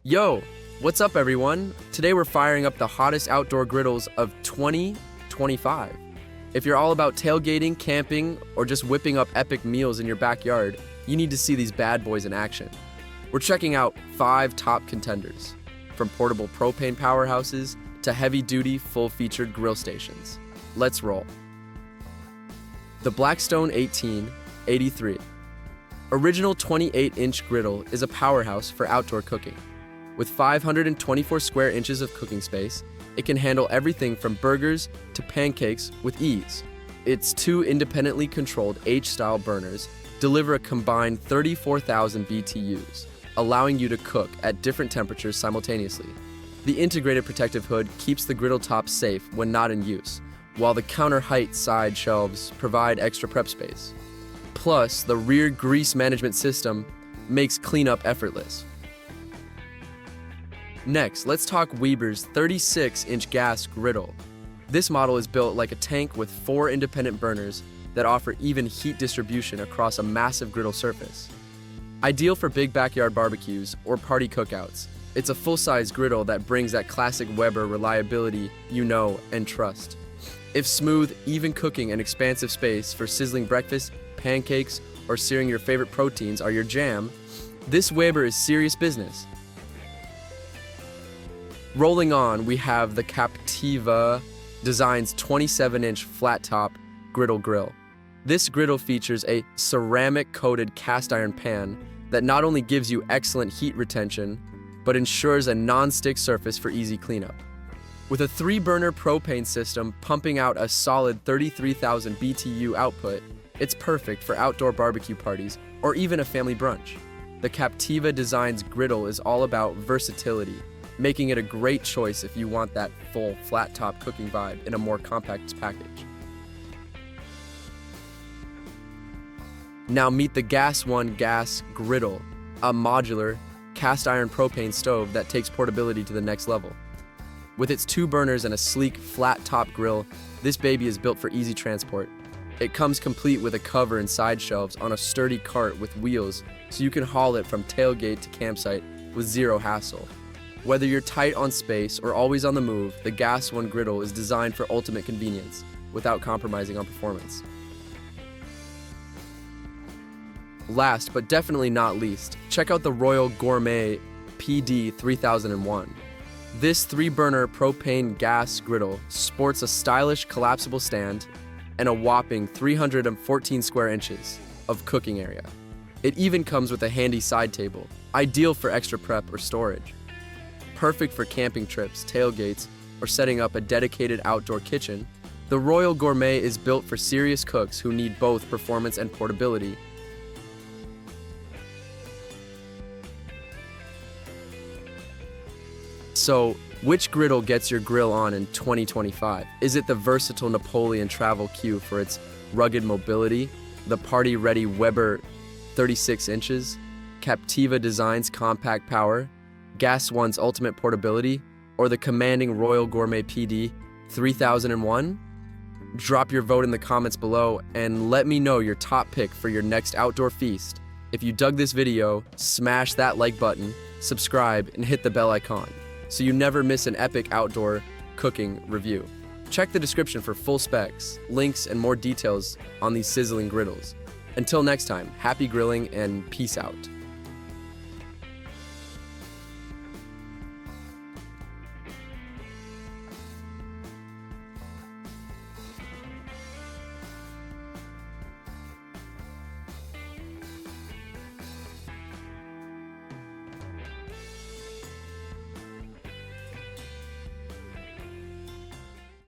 Yo, what's up everyone? Today we're firing up the hottest outdoor griddles of 2025. If you're all about tailgating, camping, or just whipping up epic meals in your backyard, you need to see these bad boys in action. We're checking out 5 top contenders, from portable propane powerhouses to heavy-duty, full-featured grill stations. Let's roll. The Blackstone 1883. Original 28-inch griddle is a powerhouse for outdoor cooking. With 524 square inches of cooking space, it can handle everything from burgers to pancakes with ease. Its 2 independently controlled H-style burners deliver a combined 34,000 BTUs, allowing you to cook at different temperatures simultaneously. The integrated protective hood keeps the griddle top safe when not in use, while the counter height side shelves provide extra prep space. Plus, the rear grease management system makes cleanup effortless. Next, let's talk Weber's 36-inch gas griddle. This model is built like a tank with 4 independent burners that offer even heat distribution across a massive griddle surface. Ideal for big backyard barbecues or party cookouts, it's a full-size griddle that brings that classic Weber reliability you know and trust. If smooth, even cooking and expansive space for sizzling breakfast, pancakes, or searing your favorite proteins are your jam, this Weber is serious business. Rolling on, we have the Captiva Design's 27-inch flat-top griddle grill. This griddle features a ceramic-coated cast iron pan that not only gives you excellent heat retention, but ensures a non-stick surface for easy cleanup. With a 3-burner propane system pumping out a solid 33,000 BTU output, it's perfect for outdoor barbecue parties or even a family brunch. The Captiva Design's griddle is all about versatility, making it a great choice if you want that full, flat-top cooking vibe in a more compact package. Now meet the GasOne Gas Griddle, a modular, cast-iron propane stove that takes portability to the next level. With its 2 burners and a sleek, flat-top grill, this baby is built for easy transport. It comes complete with a cover and side shelves on a sturdy cart with wheels, so you can haul it from tailgate to campsite with zero hassle. Whether you're tight on space or always on the move, the GasOne griddle is designed for ultimate convenience without compromising on performance. Last, but definitely not least, check out the Royal Gourmet PD 3001. This 3-burner propane gas griddle sports a stylish collapsible stand and a whopping 314 square inches of cooking area. It even comes with a handy side table, ideal for extra prep or storage. Perfect for camping trips, tailgates, or setting up a dedicated outdoor kitchen, the Royal Gourmet is built for serious cooks who need both performance and portability. So, which griddle gets your grill on in 2025? Is it the versatile Napoleon Travel Q for its rugged mobility, the party-ready Weber 36 inches, Captiva Design's compact power, GasOne's ultimate portability, or the commanding Royal Gourmet PD 3001? Drop your vote in the comments below and let me know your top pick for your next outdoor feast. If you dug this video, smash that like button, subscribe, and hit the bell icon so you never miss an epic outdoor cooking review. Check the description for full specs, links, and more details on these sizzling griddles. Until next time, happy grilling and peace out.